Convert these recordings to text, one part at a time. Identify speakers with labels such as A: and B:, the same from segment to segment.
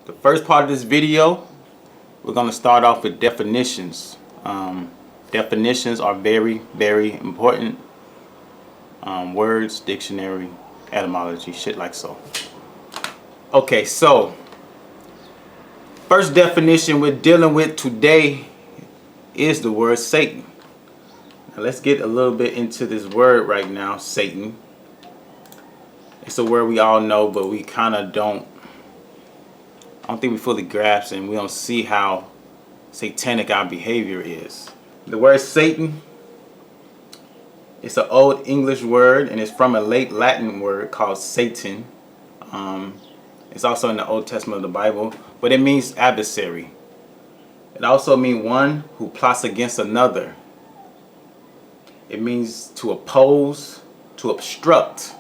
A: The first part of this video, we're going to start off with definitions. Definitions are very, very important. Words, dictionary, etymology, shit like so. Okay, so first definition we're dealing with today is the word Satan. Now let's get a little bit into this word right now, Satan. It's a word we all know, but we kind of I don't think we fully grasp, and we don't see how satanic our behavior is. The word Satan, it's an old English word, and it's from a late Latin word called Satan. It's also in the Old Testament of the Bible, but it means adversary. It also means one who plots against another. It means to oppose, to obstruct.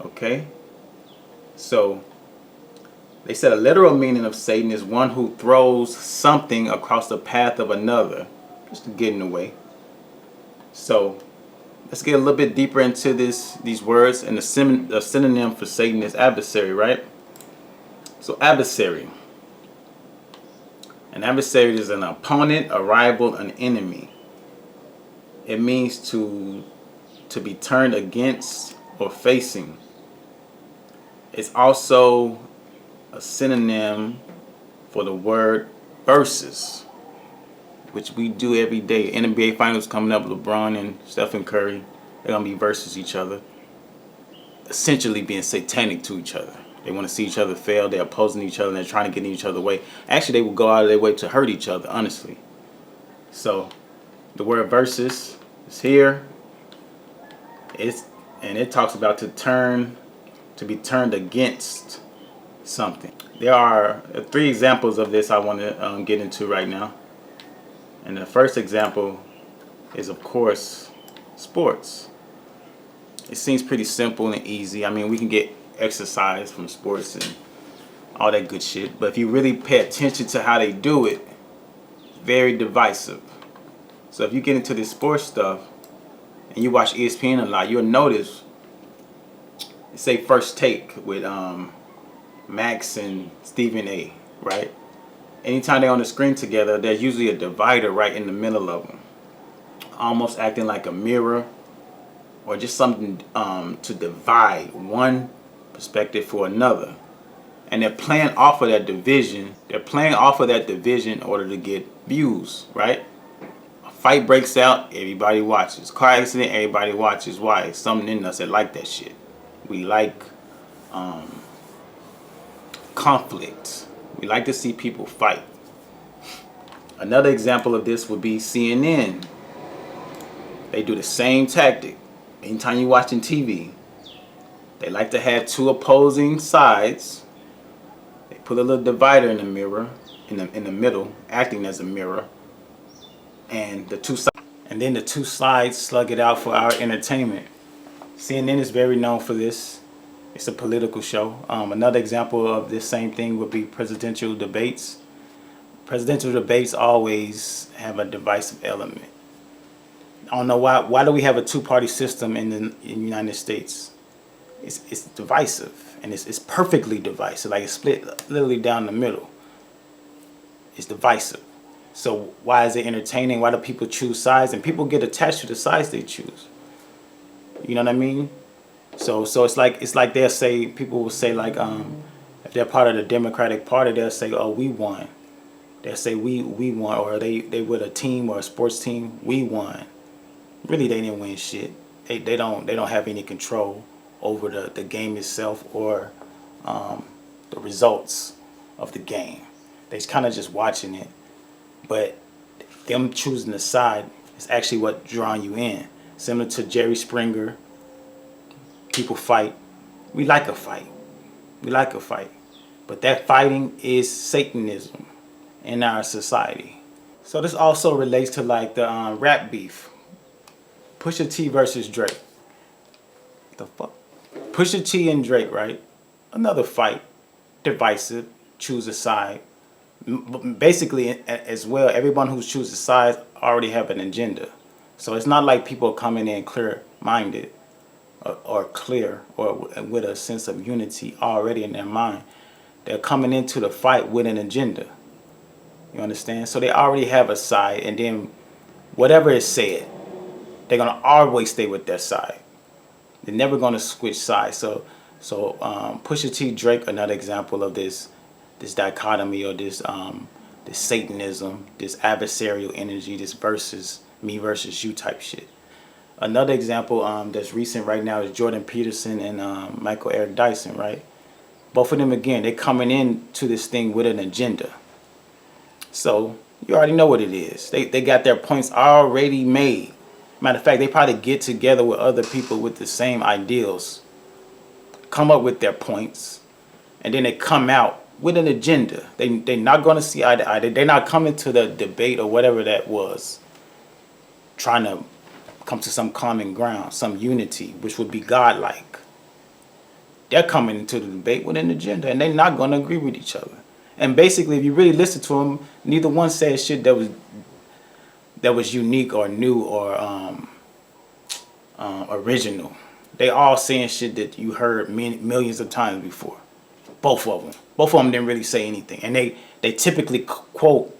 A: Okay? So, they said a literal meaning of Satan is one who throws something across the path of another, just to get in the way. So, let's get a little bit deeper into these words. And the synonym for Satan is adversary, right? So, adversary. An adversary is an opponent, a rival, an enemy. It means to be turned against or facing. It's also a synonym for the word versus, which we do every day. NBA Finals coming up, LeBron and Stephen Curry, they're going to be versus each other, essentially being satanic to each other. They want to see each other fail, they're opposing each other, and they're trying to get in each other's way. Actually, they will go out of their way to hurt each other, honestly. So, the word versus is here. And it talks about to be turned against something. There are 3 examples of this I want to get into right now. And the first example is, of course, sports. It seems pretty simple and easy. I mean, we can get exercise from sports and all that good shit. But if you really pay attention to how they do it, it's very divisive. So if you get into this sports stuff and you watch ESPN a lot, you'll notice, say First Take with Max and Stephen A, right? Anytime they're on the screen together, there's usually a divider right in the middle of them, almost acting like a mirror or just something to divide one perspective for another. And they're playing off of that division. They're playing off of that division in order to get views, right? A fight breaks out, everybody watches. Car accident, everybody watches. Why? It's something in us that like that shit. We like conflict. We like to see people fight. Another example of this would be CNN. They do the same tactic. Anytime you're watching TV, they like to have 2 opposing sides. They put a little divider in the mirror, in the middle, acting as a mirror, and the 2 sides, and then the 2 sides slug it out for our entertainment. CNN is very known for this. It's a political show. Another example of this same thing would be presidential debates. Presidential debates always have a divisive element. I don't know why. Why do we have a 2-party system in the United States? It's divisive, and it's perfectly divisive. Like, it's split literally down the middle. It's divisive. So why is it entertaining? Why do people choose sides? And people get attached to the sides they choose. You know what I mean? So it's like they'll say, people will say, like, if they're part of the Democratic Party, they'll say, oh, we won. They'll say we won, or they with a team or a sports team, we won. Really, they didn't win shit. They don't have any control over the game itself or the results of the game. They're kind of just watching it. But them choosing the side is actually what drawing you in. Similar to Jerry Springer. People fight. We like a fight. We like a fight. But that fighting is Satanism in our society. So this also relates to, like, the rap beef. Pusha T versus Drake. The fuck? Pusha T and Drake, right? Another fight. Divisive. Choose a side. Basically, as well, everyone who chooses sides already have an agenda. So it's not like people coming in clear-minded or clear or with a sense of unity already in their mind. They're coming into the fight with an agenda. You understand? So they already have a side, and then whatever is said, they're gonna always stay with their side. They're never gonna switch sides. So Pusha T, Drake, another example of this dichotomy, or this Satanism, this adversarial energy, this versus me versus you type shit. Another example that's recent right now is Jordan Peterson and Michael Eric Dyson, right? Both of them, again, they're coming into this thing with an agenda. So you already know what it is. They got their points already made. Matter of fact, they probably get together with other people with the same ideals, come up with their points, and then they come out with an agenda. They're not going to see eye to eye. They're not coming to the debate or whatever that was, trying to come to some common ground, some unity, which would be godlike. They're coming into the debate with an agenda, and they're not going to agree with each other. And basically, if you really listen to them, neither one said shit that was unique or new or original. They all saying shit that you heard millions of times before. Both of them didn't really say anything, and they typically quote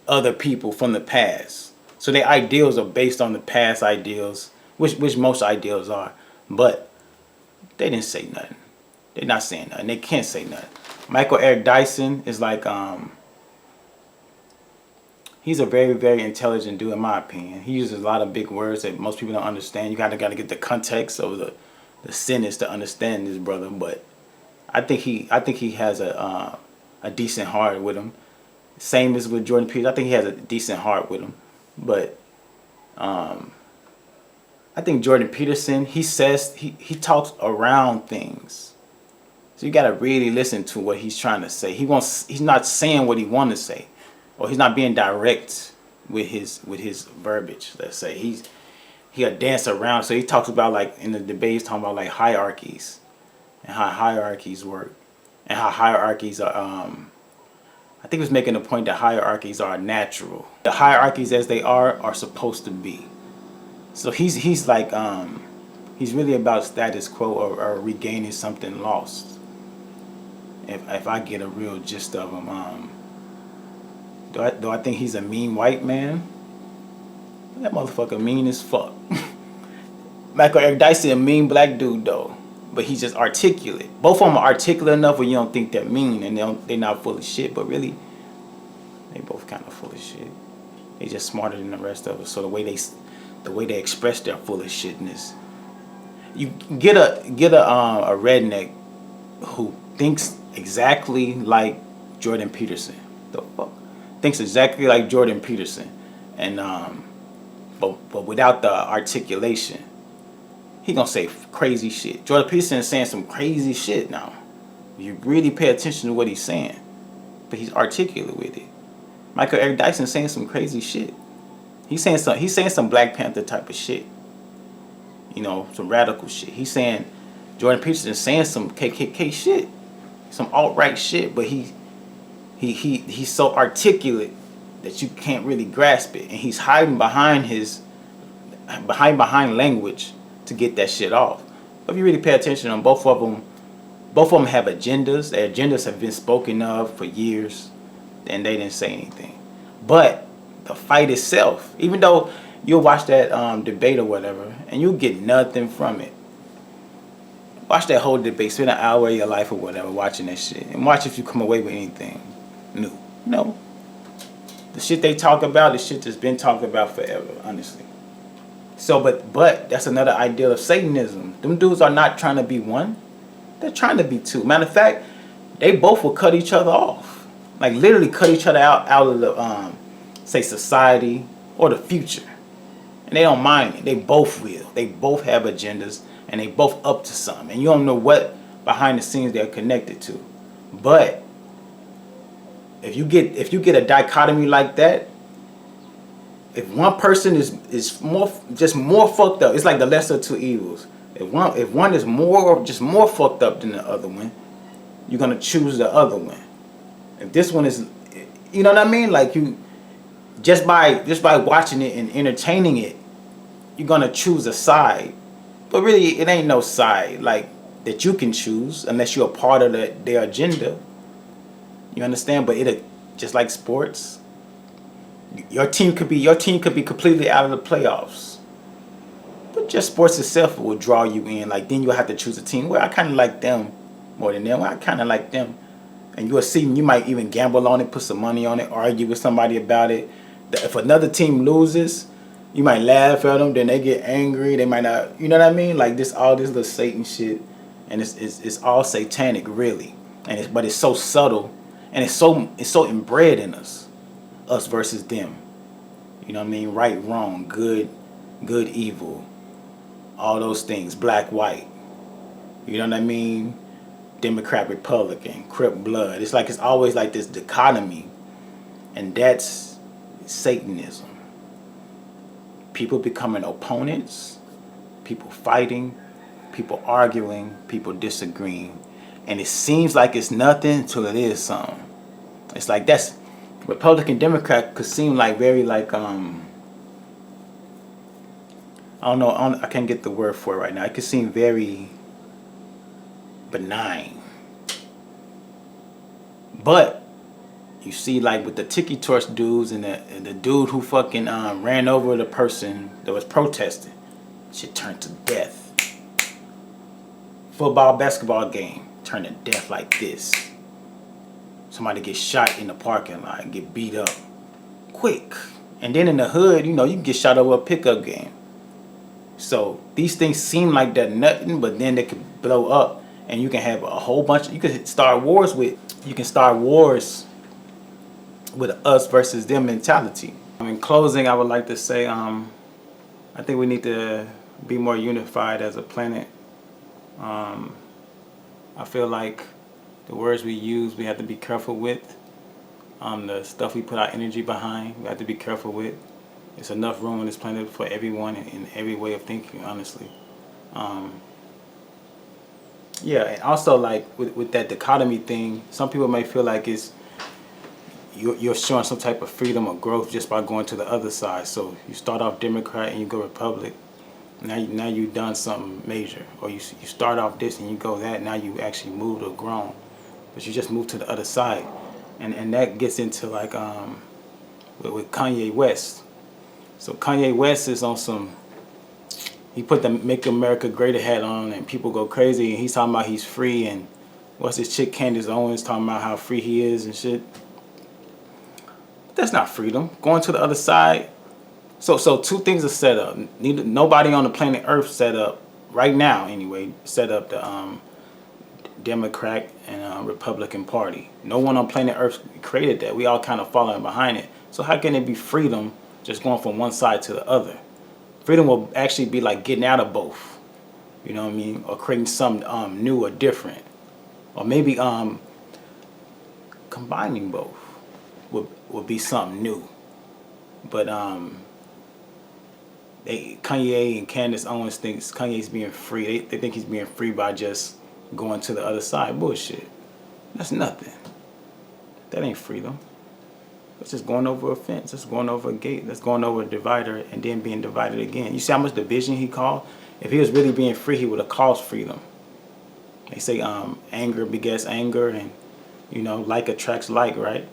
A: other people from the past. So their ideals are based on the past ideals, which most ideals are. But they didn't say nothing. They're not saying nothing. They can't say nothing. Michael Eric Dyson is like, he's a very, very intelligent dude in my opinion. He uses a lot of big words that most people don't understand. You gotta get the context of the sentence to understand this brother. But I think he has a decent heart with him. Same as with Jordan Peterson. I think he has a decent heart with him. But I think Jordan Peterson, he talks around things. So you gotta really listen to what he's trying to say. He's not saying what he want to say, or he's not being direct with his verbiage. Let's say he'll dance around. So he talks about, like, in the debate, he's talking about like hierarchies and how hierarchies work, and how hierarchies are. I think he was making the point that hierarchies are natural. The hierarchies as they are supposed to be. So he's like he's really about status quo or regaining something lost. If I get a real gist of him, do I think he's a mean white man? That motherfucker mean as fuck. Michael Eric Dyson, a mean black dude though, but he's just articulate. Both of them are articulate enough where you don't think they're mean and they're not full of shit, but really, they both kind of full of shit. They just smarter than the rest of us. So the way they express their full of shitness, you get a redneck who thinks exactly like Jordan Peterson. The fuck, thinks exactly like Jordan Peterson, and but without the articulation, he gonna say crazy shit. Jordan Peterson is saying some crazy shit now. You really pay attention to what he's saying, but he's articulate with it. Michael Eric Dyson saying some crazy shit. He's saying some Black Panther type of shit. You know, some radical shit. He's saying Jordan Peterson is saying some KKK shit, some alt-right shit, but he's so articulate that you can't really grasp it, and he's hiding behind language to get that shit off. But if you really pay attention on both of them have agendas. Their agendas have been spoken of for years, and they didn't say anything. But the fight itself, even though you'll watch that debate or whatever, and you'll get nothing from it. Watch that whole debate, spend an hour of your life or whatever watching that shit, and watch if you come away with anything new. No. The shit they talk about, the shit that's been talked about forever, honestly. So, but that's another ideal of Satanism. Them dudes are not trying to be one. They're trying to be two. Matter of fact, they both will cut each other off. Like literally cut each other out of the, say, society or the future. And they don't mind it. They both will. They both have agendas, and they both up to something. And you don't know what behind the scenes they're connected to. But if you get a dichotomy like that, if one person is more fucked up, it's like the lesser of two evils. If one is more fucked up than the other one, you're gonna choose the other one. If this one is, you know what I mean? Like you just by watching it and entertaining it, you're gonna choose a side. But really, it ain't no side like that you can choose unless you're a part of their agenda. You understand? But it just like sports, your team could be completely out of the playoffs. But just sports itself will draw you in. Like then you'll have to choose a team. Well, I kind of like them more than them. Well, I kind of like them, and you'll see. You might even gamble on it, put some money on it, argue with somebody about it. If another team loses, you might laugh at them. Then they get angry. They might not. You know what I mean? Like this, all this little Satan shit, and it's all satanic, really. And but it's so subtle, and it's so inbred in us versus them. You know what I mean? Right, wrong, good, evil, all those things, black, white. You know what I mean? Democrat, Republican, Crip, Blood. It's always like this dichotomy, and that's Satanism. People becoming opponents, people fighting, people arguing, people disagreeing, and it seems like it's nothing until it is something. It's like that's Republican, Democrat could seem like very like I don't know. I can't get the word for it right now. It could seem very benign. But you see, like with the Tiki Torch dudes and the dude who fucking ran over the person that was protesting, shit turned to death. Football, basketball game turned to death like this. Somebody gets shot in the parking lot and get beat up quick. And then in the hood, you can get shot over a pickup game. So these things seem like they're nothing, but then they could blow up, and you can have a whole bunch. You can start wars with us versus them mentality. In closing, I would like to say, I think we need to be more unified as a planet. I feel like the words we use, we have to be careful with. The stuff we put our energy behind, we have to be careful with. There's enough room on this planet for everyone in every way of thinking, honestly. Yeah, and also like with that dichotomy thing, some people may feel like you're showing some type of freedom or growth just by going to the other side. So you start off Democrat and you go Republican. Now you've done something major. Or you start off this and you go that. Now you actually moved or grown, but you just moved to the other side, and that gets into like with Kanye West. So Kanye West is on some. He put the Make America Great hat on, and people go crazy. And he's talking about he's free, and what's this chick Candace Owens talking about how free he is and shit. But that's not freedom. Going to the other side. So two things are set up. Nobody on the planet Earth set up right now anyway. Set up the Democrat and Republican Party. No one on planet Earth created that. We all kind of following behind it. So how can it be freedom just going from one side to the other? Freedom will actually be like getting out of both. You know what I mean? Or creating something new or different. Or maybe combining both would be something new. But Kanye and Candace Owens thinks Kanye's being free. They think he's being free by just going to the other side. Bullshit. That's nothing. That ain't freedom. That's just going over a fence. That's going over a gate. That's going over a divider and then being divided again. You see how much division he caused? If he was really being free, he would have caused freedom. They say anger begets anger, and like attracts like, right?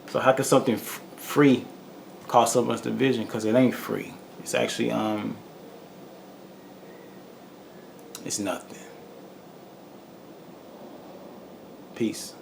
A: So how can something free cause so much division? Because it ain't free. It's actually it's nothing. Peace.